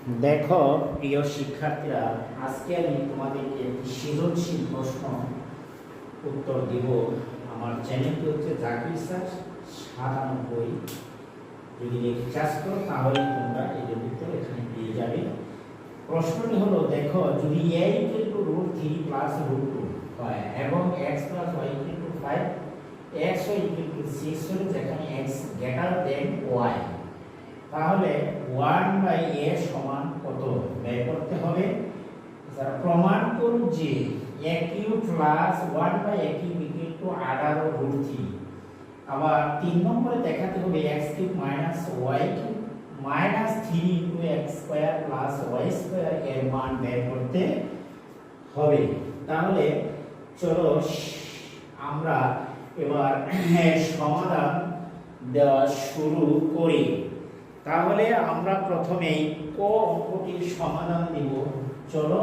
দেখো প্রিয় শিক্ষার্থীরা, আজকে আমি তোমাদেরকে একটি সৃজনশীল প্রশ্ন উত্তর দিব। আমার চ্যানেলটি হচ্ছে জাকির স্যার 97। যদি রিচার্জ করো তাহলে তোমরা এর উত্তর এখানে পেয়ে যাবে। প্রশ্নটি হলো, দেখো যদি a = √3 + √2 হয় এবং x + y = 5, x y = 6 হলে যেখানে x > y, তাহলে 1/a সমান কত বের করতে হবে। প্রমাণ করুন যে a³ প্লাস 1/a³ = 18√3। আবার 3 নম্বরে দেখাতে হবে x³ - y³ - 3 × x² + y² এর মান বের করতে হবে। তাহলে চলো আমরা এবার সমাধান দেওয়া শুরু করি। তাহলে আমরা প্রথমেই ক অঙ্কটির সমাধান দিব। চলো,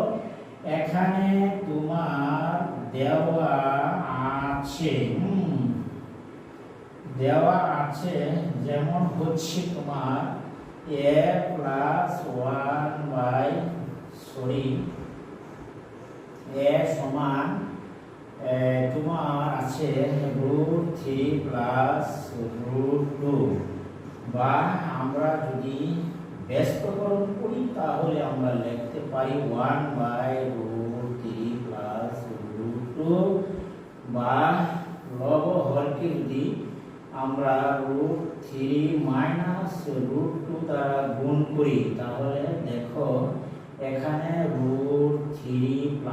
এখানে তোমার দেওয়া আছে যেমন হচ্ছে তোমার a সমান তোমার আছে √3 + √2, বা আমরা যদি ব্যস্তকরণ করি তাহলে আমরা লিখতে পারি 1/√3 + √2, বা লব হরকে যদি আমরা √3 - √2 দ্বারা গুণ করি তাহলে দেখো এখানে √3 +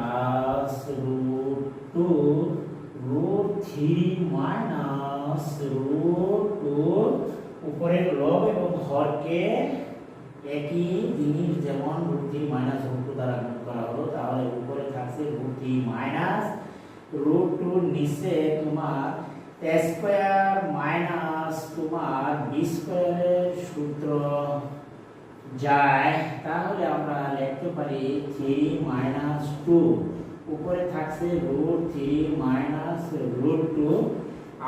√2, √3 - √2 উপরের লব এবং হরকে একই জিনিস, যেমন √3 - √2 দ্বারা গুণ করা হলো, তাহলে উপরে থাকছে √3 - √2, নিচে তোমার a² - তোমার b² এর সূত্র যায়, তাহলে আমরা লিখতে পারি 3 - 2, উপরে থাকছে √3 - √2।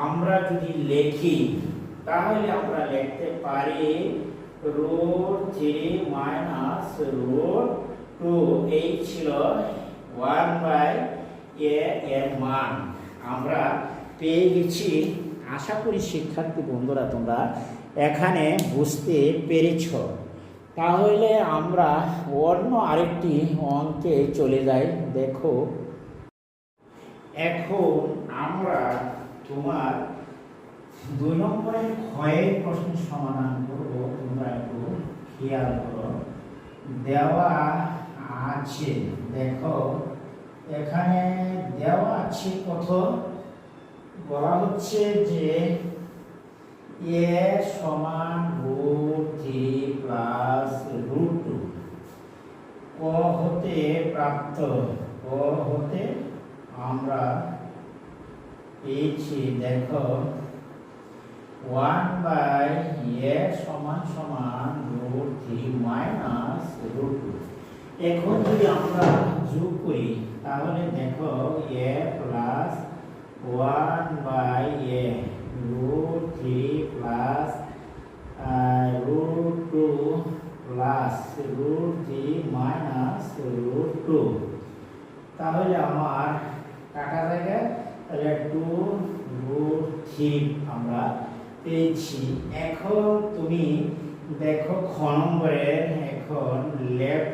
আমরা যদি লিখি তাহলে আমরা লিখতে পারি √3 - √2। এই ছিল 1/a এর মান আমরা পেয়ে গেছি। আশা করি শিক্ষার্থী বন্ধুরা তোমরা এখানে বুঝতে পেরেছ। তাহলে আমরা অন্য আরেকটি অঙ্কে চলে যাই। দেখো, এখন আমরা তোমার 2 নম্বরের ক্ষয়ের প্রশ্নের সমাধান করব। তোমরা একটু খেয়াল করো, দেওয়া আছে, দেখো এখানে দেওয়া আছে কত, বলা হচ্ছে যে a সমান √3 + √2, ক হতে প্রাপ্ত, ক হতে আমরা পেয়েছি, দেখো 1/a সমান √3 - √2। এখন যদি আমরা যোগ করি তাহলে দেখো a + 1/a √3 + √2 + √3 - √2, তাহলে আমার কাটা জায়গায় তাহলে 2√3 আমরা পেয়েছি। এখন তুমি দেখো খ নম্বরের, এখন লেফট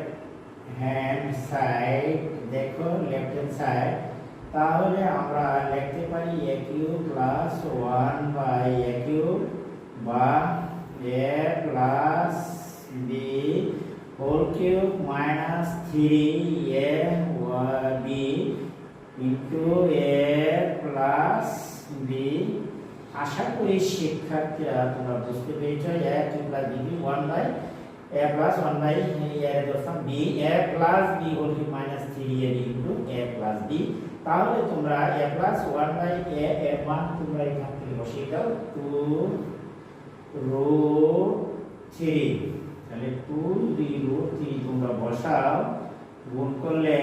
হ্যান্ড সাইড, দেখো লেফট হ্যান্ড সাইড, তাহলে আমরা লিখতে পারি a³ + 1/a³ বা a + b whole cube - 3ab * a + b। আশা করি শিক্ষার্থীরা তোমরা বুঝতে পেরেছ। a + b 1/a + 1/a দর্শন b, a + b whole cube - 3ab * a + b। তাহলে তোমরা a + 1/a এর মান তোমরা এখান থেকে বসিয়ে দাও 2√3, তাহলে 2√3 তোমরা বসাও, গুণ করলে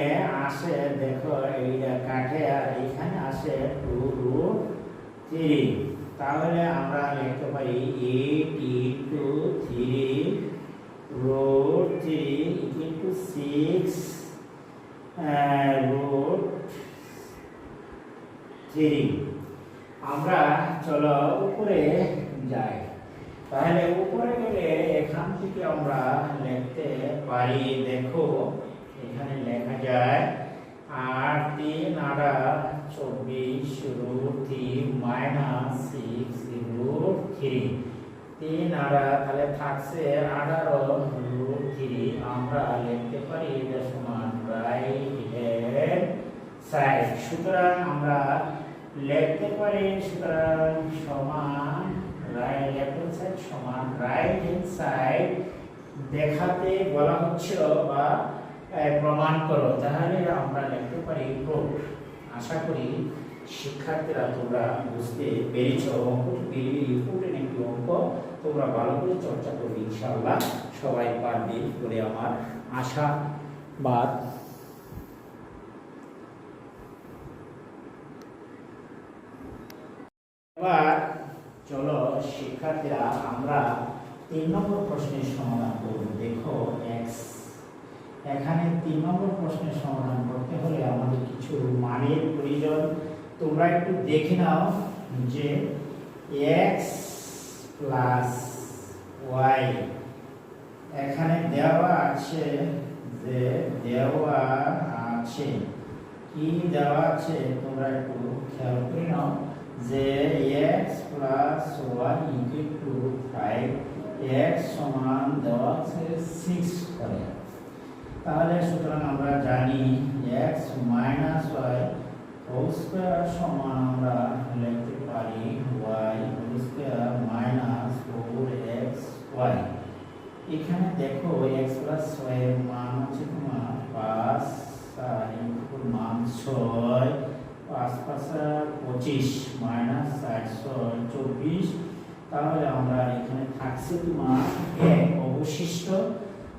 আসে, দেখো এইটা কাটে আর এখানে আসে 2√3। তাহলে আমরা লিখতে পারি 8 × 3 root 3 equal to 6 root 3। আমরা চলো উপরে যাই। তাহলে উপরে গেলে এখান থেকে আমরা লিখতে পারি, দেখো এখানে লেখা যায় 8 3 8 24 root 3 minus 6 root 3। 3 8 তাহলে থাকছে 18 root 3। আমরা লিখতে পারি এটা সমান রাইট হ্যান্ড সাইড। সুতরাং আমরা লিখতে পারি সুতরাং সমান রাইট হ্যান্ড সাইড সমান রাইট হ্যান্ড সাইড দেখাতে বলা হচ্ছে বা প্রমাণ করো। তাহলে আমরা লিখতে পারি প্রুফ। আশা করি শিক্ষার্থীরা তোমরা বুঝতে পেরেছো। অঙ্কটি ইম্পর্টেন্ট একটি অঙ্ক, তোমরা ভালো করে চর্চা করবে, ইনশাআল্লাহ সবাই পারবে বলে আমার আশাবাদ। এবার চলো শিক্ষার্থীরা আমরা 3 নম্বর প্রশ্নের সমাধান করব। দেখো এক্স, এখানে 3 নম্বর প্রশ্নের সমাধান করতে হলে আমাদের কিছু মানের প্রয়োজন। তোমরা একটু দেখে নাও যে x প্লাস y এখানে দেওয়া আছে, যে দেওয়া আছে কি দেওয়া আছে তোমরা একটু খেয়াল করে নাও যে x plus y equal two 5, x সমান দেওয়া আছে 6 করে। তাহলে সুতরাং আমরা জানি x minus y whole square সমান আমরা লিখতে পারি y whole square minus 4xy। এখানে দেখো x প্লাস y এর মান হচ্ছে তোমার 5, আর ইনপুট মান 6, 5 5 25 মাইনাস 4 24। তাহলে আমরা এখানে থাকছে তোমার 1 অবশিষ্ট।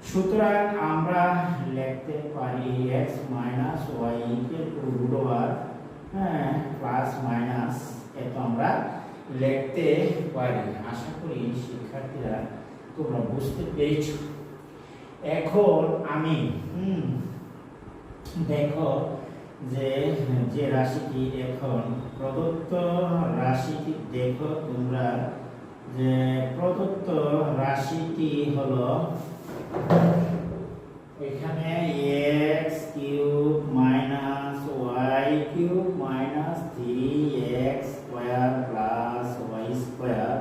সুতরাং আমরা লিখতে পারি x minus y equal to root over plus minus, এত আমরা লিখতে পারি। আশা করি শিক্ষার্থীরা তোমরা বুঝতে পেরেছ। এখন আমি দেখো যে যে রাশিটি এখন প্রদত্ত রাশিটি দেখো তোমরা, যে প্রদত্ত রাশিটি হলো এখানে x cube minus y cube minus 3x square plus y square.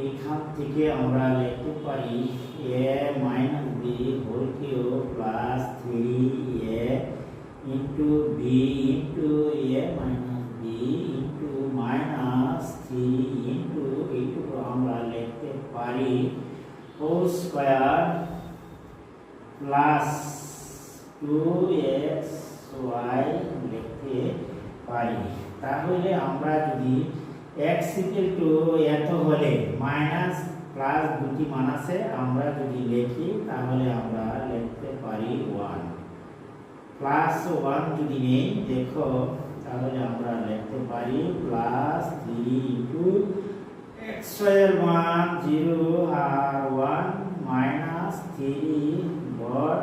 এখান থেকে আমরা লিখতে পারি a minus b whole cube plus 3a into b into a minus b into minus 3 into এইটুকু আমরা লিখতে পারি হোল স্কয়ার প্লাস 2xy লিখতে পারি। তাহলে আমরা যদি x ইকুয়াল টু এত হলে মাইনাস প্লাস দুটি মান আছে, আমরা যদি লিখি তাহলে আমরা লিখতে পারি 1 প্লাস 1 যদি নেই দেখো তাহলে আমরা লিখতে পারি প্লাস 3 ইনটু x এর মান 0 আর 1 minus 3 dot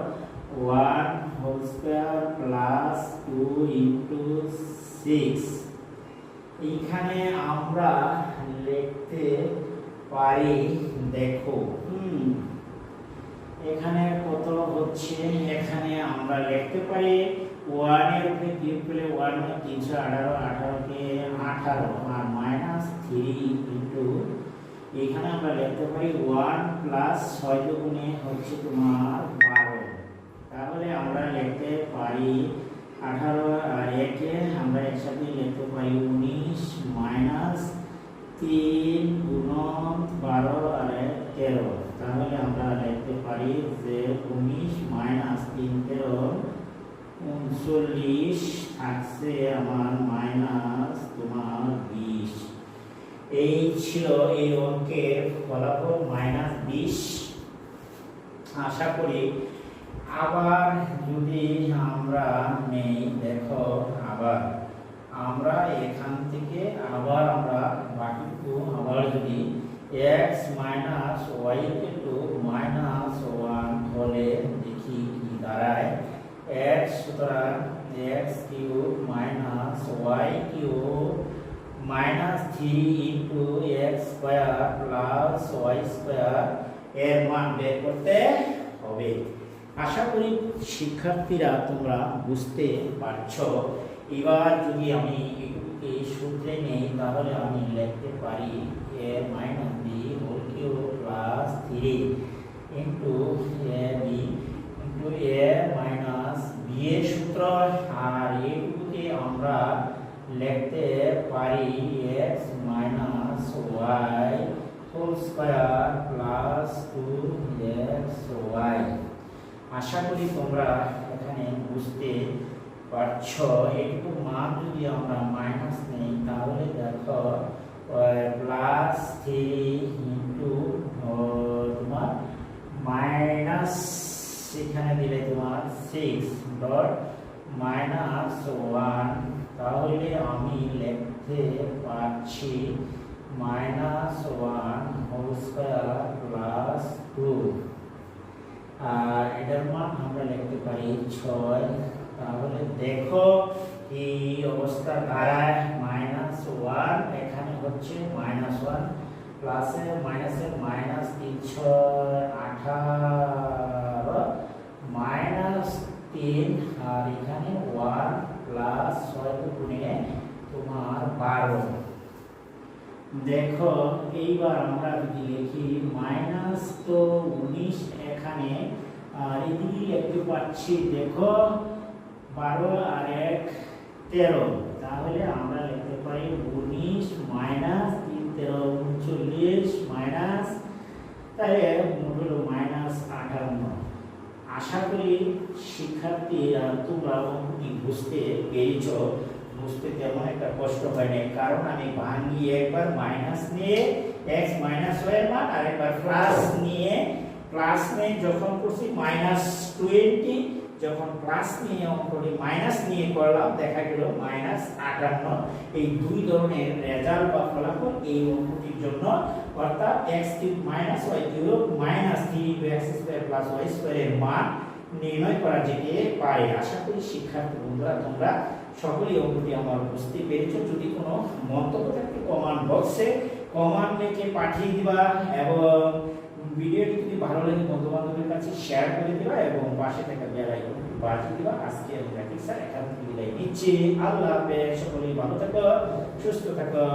1 whole square plus 2 into 6। এখানে আমরা লিখতে পারি দেখো এখানে কত হচ্ছে, এখানে আমরা লিখতে পারি 1 এর উপরে কিউব করলে 1 মানে 318, 18 কে 18 আর মাইনাস 3 ইনটু এখানে আমরা লিখতে পারি 1 প্লাস 6 দুগুণে হচ্ছে তোমার 12। তাহলে আমরা লিখতে পারি 18 আর 1 কে আমরা একসাথে লিখতে পারি 19 মাইনাস 3 গুণন 12 আর 13। তাহলে আমরা লিখতে পারি যে 19 মাইনাস 3 13 39 থাকছে আমার মাইনাস তোমার 20। এই ছিল এই অঙ্কের ফলাফল মাইনাস 20। আশা করি আবার যদি আমরা নেই দেখো আবার আমরা এখান থেকে আবার আমরা বাকিটুকু আবার যদি x minus y equal two minus 1 হলে দেখি কি দাঁড়ায়। x সুতরাং x cube minus y cube minus 3 into x square plus y square এর মান বের করতে হবে। আশা করি শিক্ষার্থীরা তোমরা বুঝতে পারছো। এবার যদি আমি এই সূত্রে নেই তাহলে আমি লিখতে পারি a minus b whole cube plus 3 into a b into a minus b এর সূত্র, আর এইটুকুকে আমরা লিখতে পারি x minus y whole square plus 2xy। আশা করি তোমরা এখানে বুঝতে পারছো। এইটুকু মান যদি আমরা মাইনাস নেই তাহলে দেখো প্লাস 3 ইন্টু তোমার মাইনাস এখানে দিলে তোমার 6 ডট মাইনাস 1, তাহলে আমি লিখতে পারছি মাইনাস 1 হোল স্কয়ার প্লাস 2, আর এটার মান আমরা লিখতে পারি 6। তাহলে দেখো এই অবস্থা দাঁড়ায় মাইনাস 1, এখানে হচ্ছে মাইনাস 1 প্লাসে মাইনাসে মাইনাস 3 6 18 মাইনাস 3, আর এখানে 1 প্লাস 6 গুণে তোমার 12। দেখো এইবার আমরা যদি লিখি মাইনাস তো 19 এখানে, আর এদিকে লিখতে পাচ্ছি দেখো 12 আর 1 13, তাহলে আমরা লিখতে পারি 19 মাইনাস 3 13 39 মাইনাস, তাহলে মোট হলো মাইনাস 58। আশা করি শিক্ষার্থীরা তোমরা অঙ্কটি বুঝতে পেরেছো। বুঝতে তেমন একটা কষ্ট হয় না, কারণ আমি ভাঙিয়ে একবার মাইনাস নিয়ে x মাইনাস y এর মান, আর একবার প্লাস নিয়ে যখন করছি মাইনাস 20, যখন প্লাস নিয়ে অঙ্কটি মাইনাস নিয়ে করলাম দেখা গেল মাইনাস 58। এই দুই ধরনের রেজাল্ট বা ফলাফল এই অঙ্কটির জন্য, অর্থাৎ x cube minus y cube minus 3x square plus y square এর মান নির্ণয় করা যেতে পারে। আশা করি শিক্ষার্থী বন্ধুরা তোমরা সকলেই অঙ্কটি আমার বুঝতে পেরেছো। যদি কোনো মন্তব্য থাকে কমেন্ট বক্সে কমেন্ট লিখে পাঠিয়ে দিবা, এবং ভিডিওটি যদি ভালো লাগে বন্ধু বান্ধবের কাছে শেয়ার করে দিবা, এবং পাশে থাকা বেল আইকনটি বাজিয়ে দিবা। আজকে আমি জাকির স্যার এখান থেকে বিদায় নিচ্ছি। আল্লাহ হাফেজ, সকলেই ভালো থাকো, সুস্থ থাকো।